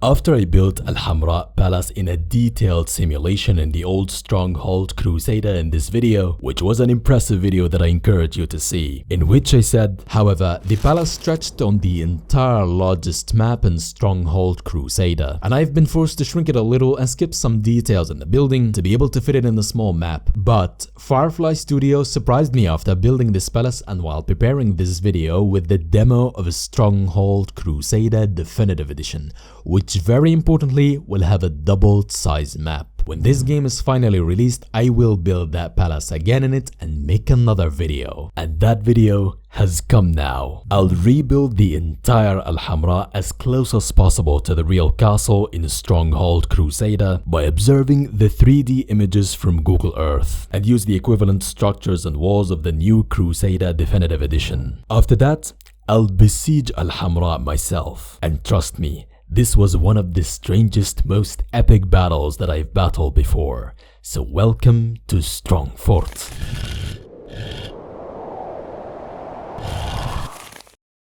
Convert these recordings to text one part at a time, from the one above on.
After I built Alhambra Palace in a detailed simulation in the old Stronghold Crusader in this video, which was an impressive video that I encourage you to see, in which I said, however, the palace stretched on the entire largest map in Stronghold Crusader, and I've been forced to shrink it a little and skip some details in the building to be able to fit it in a small map. But Firefly Studios surprised me after building this palace and while preparing this video with the demo of a Stronghold Crusader Definitive Edition, which very importantly will have a doubled size map. When this game is finally released, I will build that palace again in it and make another video. And that video has come now. I'll rebuild the entire Alhamra as close as possible to the real castle in Stronghold Crusader by observing the 3D images from Google Earth and use the equivalent structures and walls of the new Crusader Definitive Edition. After that, I'll besiege Alhamra myself, and trust me, this was one of the strangest, most epic battles that I've battled before. So welcome to Strongfort.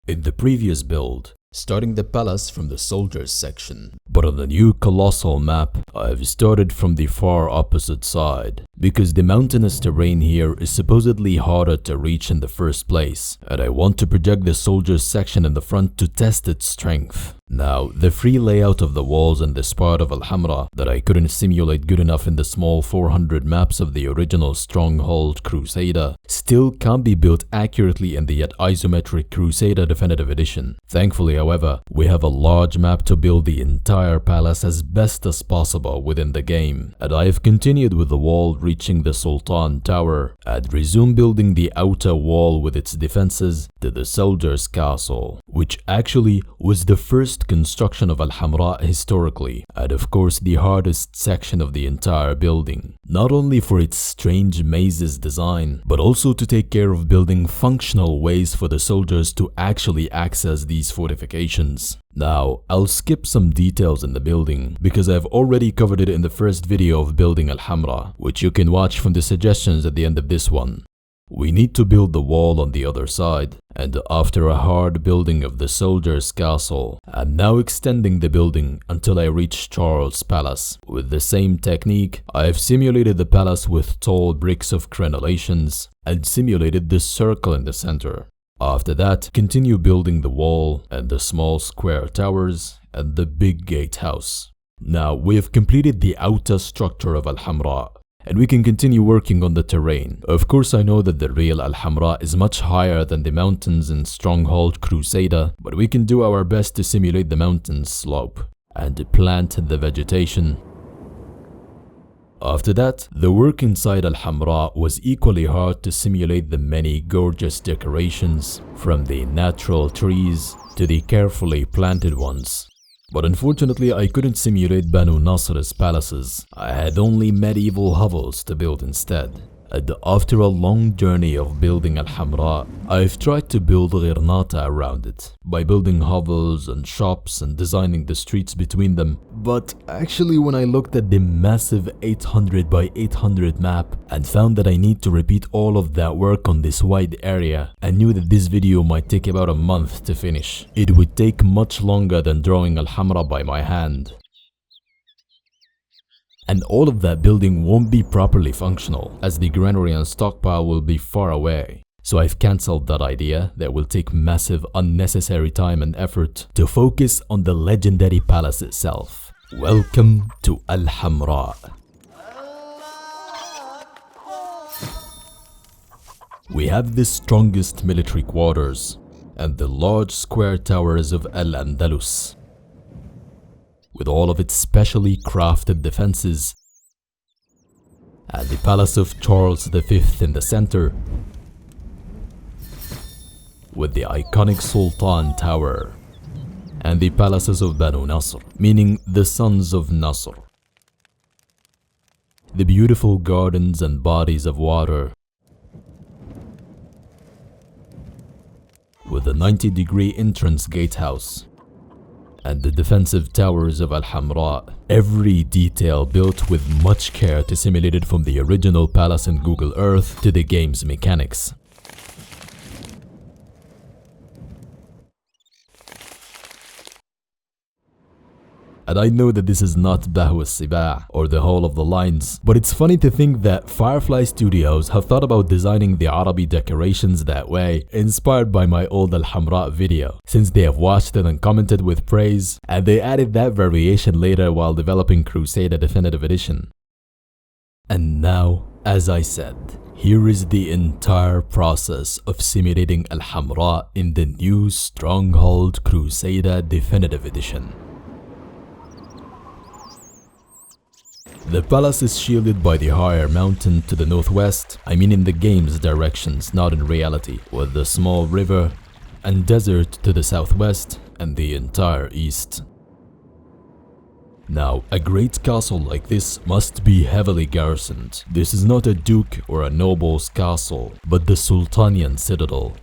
In the previous build, starting the palace from the soldiers section, but on the new colossal map, I've started from the far opposite side, because the mountainous terrain here is supposedly harder to reach in the first place, and I want to project the soldiers section in the front to test its strength. Now, the free layout of the walls in this part of Alhamra that I couldn't simulate good enough in the small 400 maps of the original Stronghold Crusader still can't be built accurately in the yet isometric Crusader Definitive Edition. Thankfully, however, we have a large map to build the entire palace as best as possible within the game, and I have continued with the wall reaching the Sultan Tower and resumed building the outer wall with its defenses to the soldiers' castle, which actually was the first construction of Alhamra historically, and of course the hardest section of the entire building, not only for its strange mazes design, but also to take care of building functional ways for the soldiers to actually access these fortifications. Now, I'll skip some details in the building because I've already covered it in the first video of building Alhamra, which you can watch from the suggestions at the end of this one. We need to build the wall on the other side, and after a hard building of the soldiers' castle, I'm now extending the building until I reach Charles' Palace. With the same technique, I've simulated the palace with tall bricks of crenellations and simulated the circle in the center. After that, continue building the wall and the small square towers and the big gatehouse. Now, we have completed the outer structure of Alhamra, and we can continue working on the terrain. Of course, I know that the real Alhamra is much higher than the mountains in Stronghold Crusader, but we can do our best to simulate the mountain slope and plant the vegetation. After that, the work inside Alhamra was equally hard to simulate the many gorgeous decorations, from the natural trees to the carefully planted ones. But unfortunately, I couldn't simulate Banu Nasr's palaces. I had only medieval hovels to build instead. And after a long journey of building Alhamra, I've tried to build Ghirnata around it by building hovels and shops and designing the streets between them. But actually, when I looked at the massive 800 by 800 map and found that I need to repeat all of that work on this wide area, I knew that this video might take about a month to finish. It would take much longer than drawing Alhamra by my hand. And all of that building won't be properly functional, as the granary and stockpile will be far away. So I've cancelled that idea that will take massive unnecessary time and effort to focus on the legendary palace itself. Welcome to Alhamra. We have the strongest military quarters and the large square towers of Al-Andalus, with all of its specially crafted defenses, and the palace of Charles V in the center, with the iconic Sultan Tower, and the palaces of Banu Nasr, meaning the sons of Nasr, the beautiful gardens and bodies of water, with the 90-degree entrance gatehouse, and the defensive towers of Alhamra, every detail built with much care to simulate it from the original palace in Google Earth to the game's mechanics. And I know that this is not Bahwa Siba or the whole of the lines, but it's funny to think that Firefly Studios have thought about designing the Arabi decorations that way, inspired by my old Alhamra video, since they have watched it and commented with praise, and they added that variation later while developing Crusader Definitive Edition. And now, as I said, here is the entire process of simulating Alhamra in the new Stronghold Crusader Definitive Edition. The palace is shielded by the higher mountain to the northwest, I mean in the game's directions, not in reality, with the small river and desert to the southwest and the entire east. Now, a great castle like this must be heavily garrisoned. This is not a duke or a noble's castle, but the Sultanian citadel.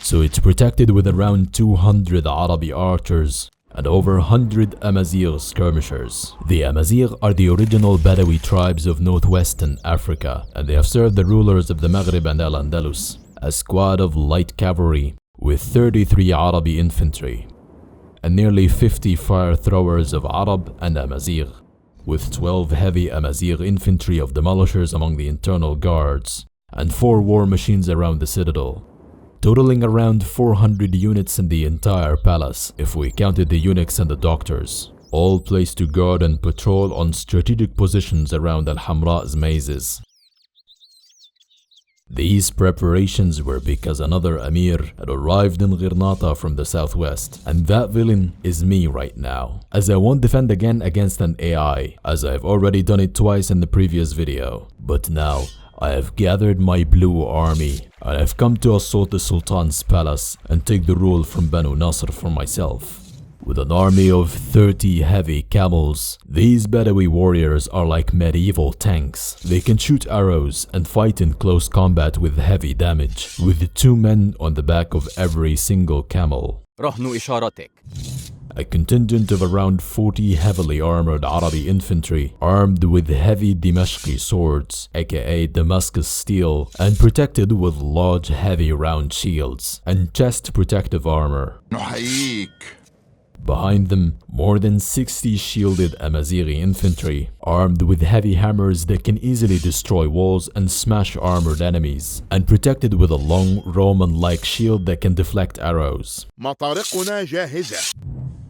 So it's protected with around 200 Arabi archers and over 100 Amazigh skirmishers. The Amazigh are the original Badawi tribes of northwestern Africa, and they have served the rulers of the Maghreb and Al-Andalus. A squad of light cavalry with 33 Arabi infantry, and nearly 50 fire throwers of Arab and Amazigh, with 12 heavy Amazigh infantry of demolishers among the internal guards, and 4 war machines around the citadel, totaling around 400 units in the entire palace, if we counted the eunuchs and the doctors, all placed to guard and patrol on strategic positions around Alhamra's mazes. These preparations were because another Amir had arrived in Girnata from the southwest, and that villain is me right now, as I won't defend again against an AI, as I've already done it twice in the previous video. But now, I have gathered my blue army, and I've come to assault the Sultan's palace and take the rule from Banu Nasr for myself. With an army of 30 heavy camels, these Badawi warriors are like medieval tanks. They can shoot arrows and fight in close combat with heavy damage, with 2 men on the back of every single camel. A contingent of around 40 heavily armored Arabi infantry, armed with heavy Dimashqi swords, aka Damascus steel, and protected with large heavy round shields and chest protective armor. Behind them, more than 60 shielded Amazigh infantry, armed with heavy hammers that can easily destroy walls and smash armored enemies, and protected with a long Roman-like shield that can deflect arrows.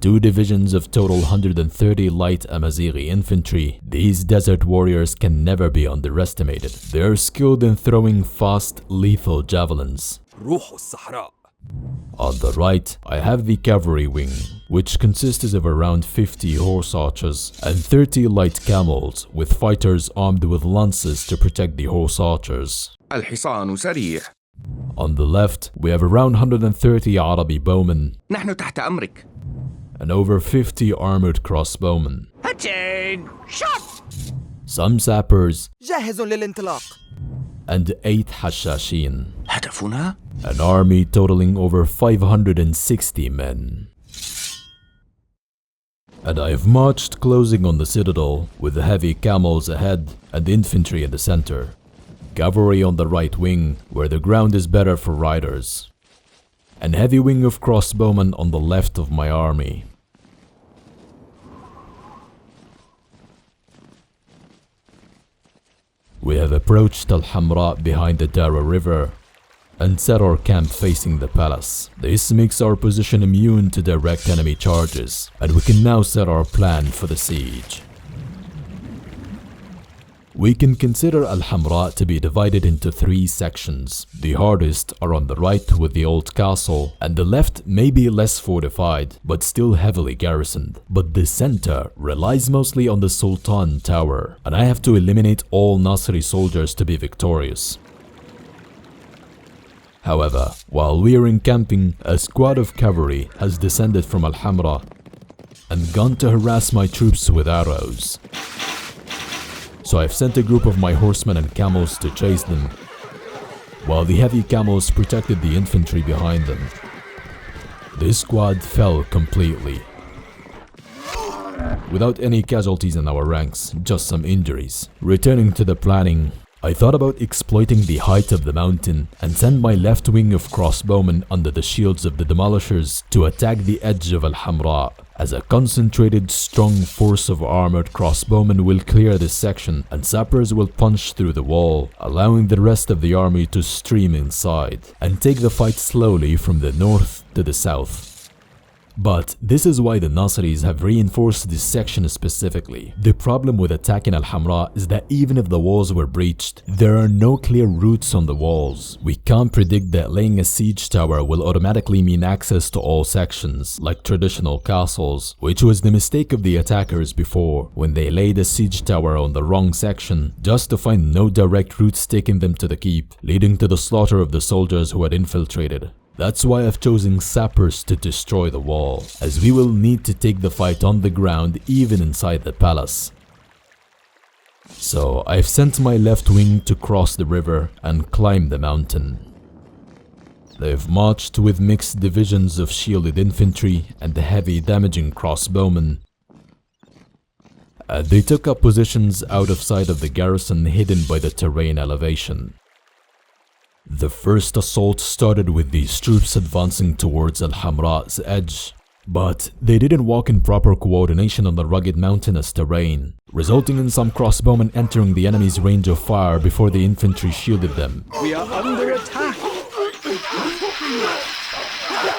2 divisions of total 130 light Amazigh infantry. These desert warriors can never be underestimated. They are skilled in throwing fast, lethal javelins. On the right, I have the cavalry wing, which consists of around 50 horse archers and 30 light camels, with fighters armed with lances to protect the horse archers. On the left, we have around 130 Arabi bowmen and over 50 armored crossbowmen, some sappers, and 8 hashashin. An army totaling over 560 men. And I have marched closing on the citadel, with the heavy camels ahead and infantry in the center. Cavalry on the right wing, where the ground is better for riders. And heavy wing of crossbowmen on the left of my army. We have approached Alhamra behind the Dara River and set our camp facing the palace. This makes our position immune to direct enemy charges, and we can now set our plan for the siege. We can consider Alhamra to be divided into 3 sections. The hardest are on the right with the old castle, and the left may be less fortified, but still heavily garrisoned. But the center relies mostly on the Sultan Tower, and I have to eliminate all Nasri soldiers to be victorious. However, while we are encamping, a squad of cavalry has descended from Alhamra and gone to harass my troops with arrows. So I've sent a group of my horsemen and camels to chase them, while the heavy camels protected the infantry behind them. This squad fell completely, without any casualties in our ranks, just some injuries. Returning to the planning, I thought about exploiting the height of the mountain and send my left wing of crossbowmen under the shields of the demolishers to attack the edge of Alhamra, as a concentrated, strong force of armored crossbowmen will clear this section and sappers will punch through the wall, allowing the rest of the army to stream inside and take the fight slowly from the north to the south. But this is why the Nasiris have reinforced this section specifically. The problem with attacking Alhamra is that even if the walls were breached, there are no clear routes on the walls. We can't predict that laying a siege tower will automatically mean access to all sections, like traditional castles, which was the mistake of the attackers before, when they laid a siege tower on the wrong section, just to find no direct routes taking them to the keep, leading to the slaughter of the soldiers who had infiltrated. That's why I've chosen sappers to destroy the wall, as we will need to take the fight on the ground even inside the palace. So I've sent my left wing to cross the river and climb the mountain. They've marched with mixed divisions of shielded infantry and heavy damaging crossbowmen. They took up positions out of sight of the garrison hidden by the terrain elevation. The first assault started with these troops advancing towards Alhamra's edge, but they didn't walk in proper coordination on the rugged mountainous terrain, resulting in some crossbowmen entering the enemy's range of fire before the infantry shielded them. We are under attack!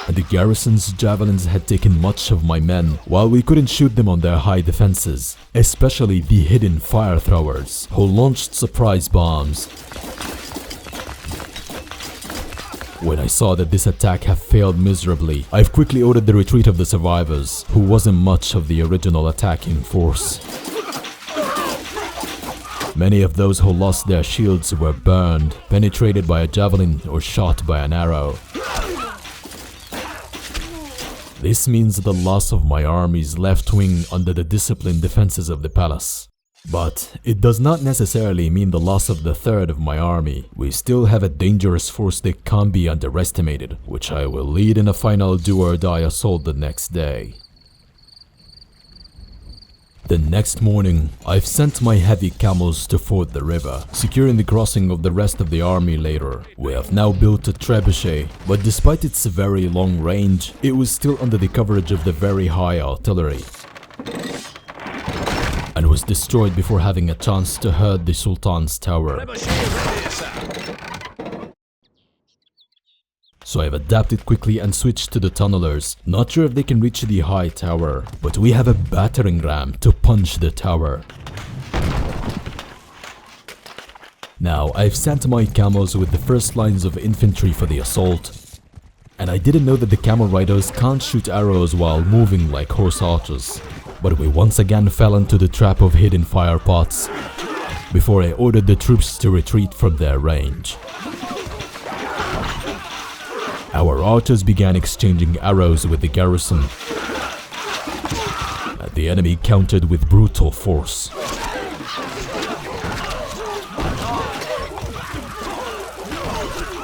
And the garrison's javelins had taken much of my men, while we couldn't shoot them on their high defenses, especially the hidden fire throwers, who launched surprise bombs. When I saw that this attack had failed miserably, I've quickly ordered the retreat of the survivors, who wasn't much of the original attacking force. Many of those who lost their shields were burned, penetrated by a javelin or shot by an arrow. This means the loss of my army's left wing under the disciplined defenses of the palace. But it does not necessarily mean the loss of the third of my army. We still have a dangerous force that can't be underestimated, which I will lead in a final do-or-die assault the next day. The next morning, I've sent my heavy camels to ford the river, securing the crossing of the rest of the army later. We have now built a trebuchet, but despite its very long range, it was still under the coverage of the very high artillery, and was destroyed before having a chance to hurt the Sultan's tower. So I've adapted quickly and switched to the tunnelers. Not sure if they can reach the high tower, but we have a battering ram to punch the tower. Now I've sent my camels with the first lines of infantry for the assault. And I didn't know that the camel riders can't shoot arrows while moving like horse archers. But we once again fell into the trap of hidden fire pots before I ordered the troops to retreat from their range. Our archers began exchanging arrows with the garrison, and the enemy countered with brutal force.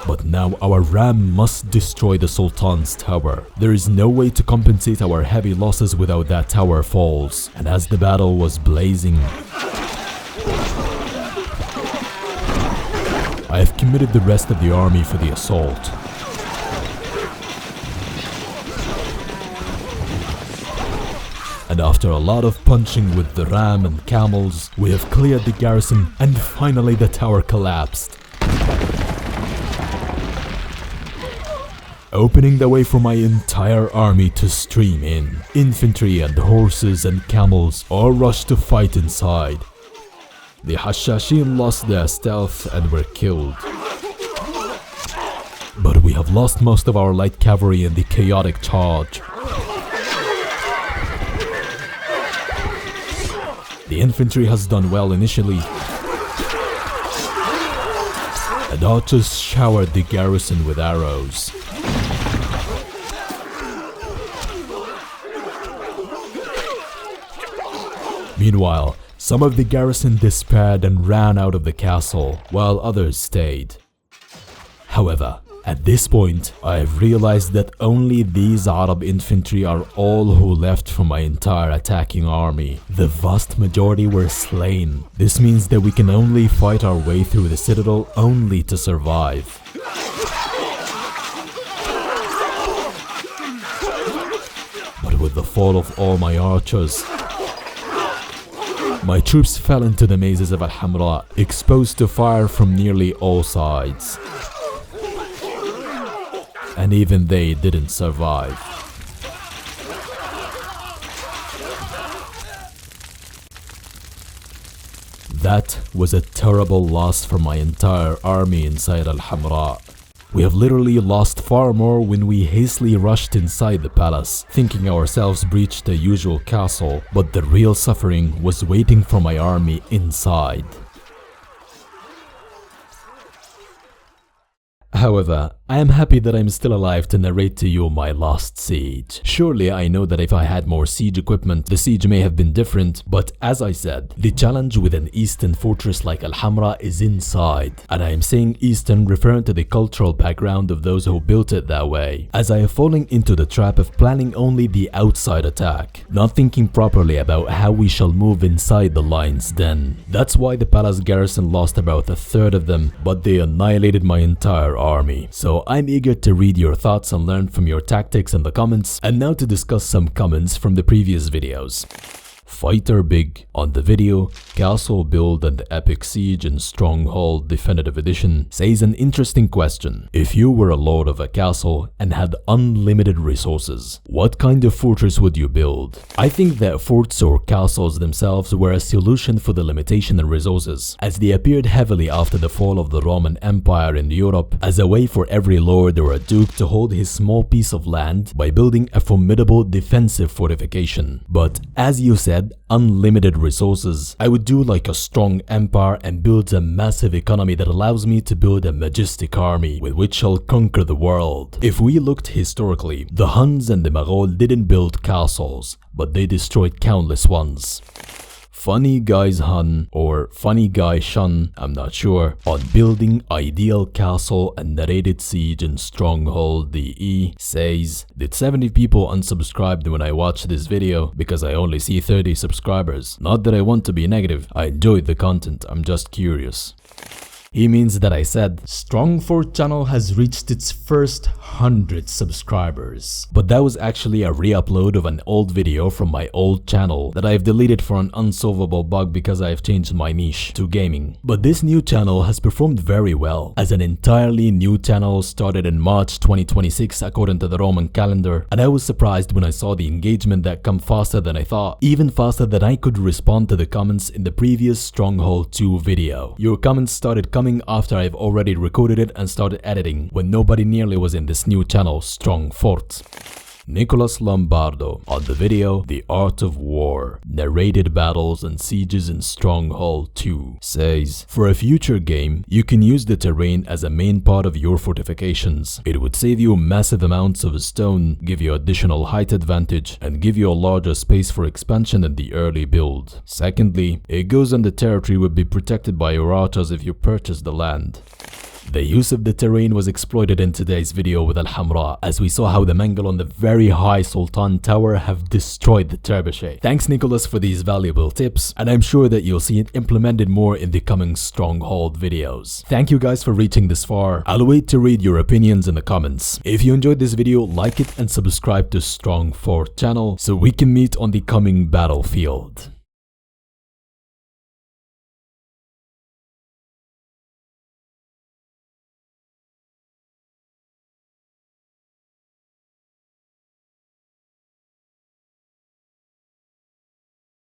But now our ram must destroy the Sultan's tower. There is no way to compensate our heavy losses without that tower falls. And as the battle was blazing, I have committed the rest of the army for the assault. And after a lot of punching with the ram and camels, we have cleared the garrison and finally the tower collapsed, opening the way for my entire army to stream in. Infantry and horses and camels all rushed to fight inside. The Hashashin lost their stealth and were killed. But we have lost most of our light cavalry in the chaotic charge. The infantry has done well initially, and archers showered the garrison with arrows. Meanwhile, some of the garrison despaired and ran out of the castle, while others stayed. However, At this point, I have realized that only these Arab infantry are all who left from my entire attacking army. The vast majority were slain. This means that we can only fight our way through the citadel only to survive. But with the fall of all my archers, my troops fell into the mazes of Alhamra, exposed to fire from nearly all sides. And even they didn't survive. That was a terrible loss for my entire army inside Alhamra. We have literally lost far more when we hastily rushed inside the palace, thinking ourselves breached the usual castle, but the real suffering was waiting for my army inside. However, I am happy that I'm still alive to narrate to you my last siege. Surely I know that if I had more siege equipment, the siege may have been different, but as I said, the challenge with an eastern fortress like Alhamra is inside. And I am saying eastern referring to the cultural background of those who built it that way, as I have fallen into the trap of planning only the outside attack, not thinking properly about how we shall move inside the lines then. That's why the palace garrison lost about a third of them, but they annihilated my entire army. So I'm eager to read your thoughts and learn from your tactics in the comments, and now to discuss some comments from the previous videos. Fighter Big on the video Castle Build and the Epic Siege in Stronghold Definitive Edition says an interesting question. If you were a lord of a castle and had unlimited resources, what kind of fortress would you build? I think that forts or castles themselves were a solution for the limitation in resources, as they appeared heavily after the fall of the Roman Empire in Europe as a way for every lord or a duke to hold his small piece of land by building a formidable defensive fortification. But as you said, unlimited resources, I would do like a strong empire and build a massive economy that allows me to build a majestic army with which I'll conquer the world. If we looked historically, the Huns and the Mughal didn't build castles, but they destroyed countless ones. Funny Guy's Hun or Funny Guy Shun, I'm not sure, on building ideal castle and narrated siege in Stronghold DE says, did 70 people unsubscribed when I watched this video because I only see 30 subscribers? Not that I want to be negative, I enjoyed the content, I'm just curious. He means that I said, Strongfort channel has reached its first 100 subscribers. But that was actually a re-upload of an old video from my old channel that I've deleted for an unsolvable bug because I've changed my niche to gaming. But this new channel has performed very well, as an entirely new channel started in March 2026 according to the Roman calendar, and I was surprised when I saw the engagement that come faster than I thought, even faster than I could respond to the comments in the previous Stronghold 2 video. Your comments started coming after I've already recorded it and started editing, when nobody nearly was in this new channel, Strongfort. Nicholas Lombardo on the video The Art of War, Narrated Battles and Sieges in Stronghold 2 says, for a future game, you can use the terrain as a main part of your fortifications. It would save you massive amounts of stone, give you additional height advantage, and give you a larger space for expansion in the early build. Secondly, it goes on the territory would be protected by your archers if you purchase the land. The use of the terrain was exploited in today's video with Alhamra, as we saw how the Mongol on the very high Sultan Tower have destroyed the trebuchet. Thanks Nicholas for these valuable tips, and I'm sure that you'll see it implemented more in the coming Stronghold videos. Thank you guys for reaching this far. I'll wait to read your opinions in the comments. If you enjoyed this video, like it and subscribe to Strongfort channel so we can meet on the coming battlefield.